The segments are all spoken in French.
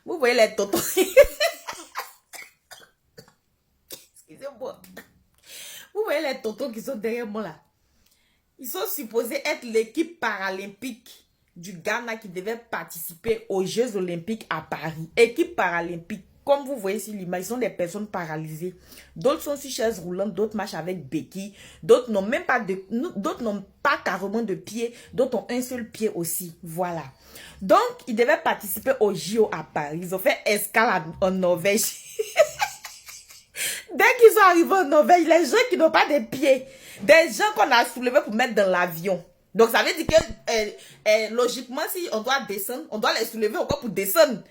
Vous voyez les tontons. Excusez-moi. Vous voyez les tontons qui sont derrière moi là. Ils sont supposés être l'équipe paralympique du Ghana qui devait participer aux Jeux Olympiques à Paris. Équipe paralympique. Comme vous voyez sur l'image, ils sont des personnes paralysées. D'autres sont sur chaises roulantes, d'autres marchent avec béquilles. D'autres n'ont même pas de... D'autres n'ont pas carrément de pied. D'autres ont un seul pied aussi. Voilà. Donc, ils devaient participer aux JO à Paris. Ils ont fait escale en Norvège. Dès qu'ils sont arrivés en Norvège, les gens qui n'ont pas de pieds, des gens qu'on a soulevés pour mettre dans l'avion. Donc, ça veut dire que, logiquement, si on doit descendre, on doit les soulever encore pour descendre.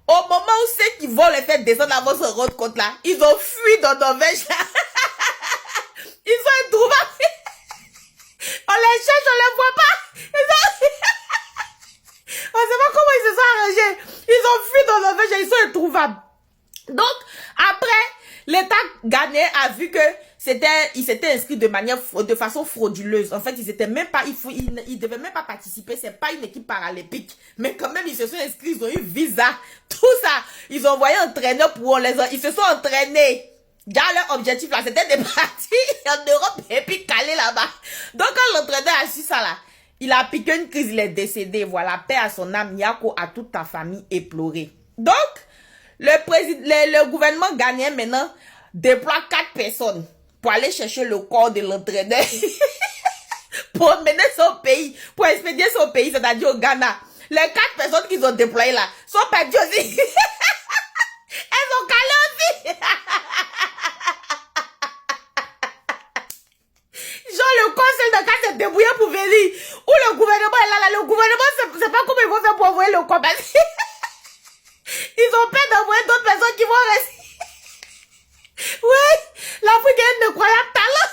Au moment où ceux qui vont les faire descendre avant se rendre compte là, ils ont fui dans Norvège là. Ils sont introuvables. On les cherche, on les voit pas. On sait pas comment ils se sont arrangés. Ils ont fui dans Norvège et ils sont introuvables. Donc, après, l'État ghanéen a vu que ils s'étaient inscrits de façon frauduleuse. En fait, ils étaient même pas, ils devaient même pas participer. C'est pas une équipe paralympique. Mais quand même, ils se sont inscrits, ils ont eu visa. Tout ça. Ils ont envoyé un entraîneur pour ils se sont entraînés. Déjà, leur objectif là, c'était de partir en Europe et puis caler là-bas. Donc, quand l'entraîneur a su ça là, il a piqué une crise, il est décédé. Voilà, paix à son âme, Yako, à toute ta famille éplorée. Donc, le gouvernement ghanéen maintenant déploie 4 personnes pour aller chercher le corps de l'entraîneur pour mener son pays, pour expédier son pays, c'est-à-dire au Ghana. Les 4 personnes qu'ils ont déployées là sont perdues aussi. Elles ont calé aussi. Genre le conseil de cas s'est débrouillé pour venir. Ou le gouvernement est là, le gouvernement c'est pas comment ils vont faire pour envoyer le corps. Ils ont peur d'envoyer d'autres personnes qui vont rester. Oui, l'Afrique a un incroyable talent.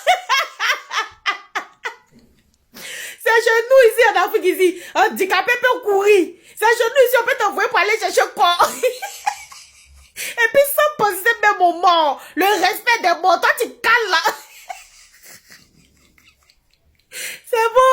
C'est chez nous ici en Afrique, ici, handicapé peut courir. C'est chez nous ici, on peut t'envoyer pour aller chercher corps. Et puis sans poser même au mort, le respect des morts, toi tu cales là. C'est bon.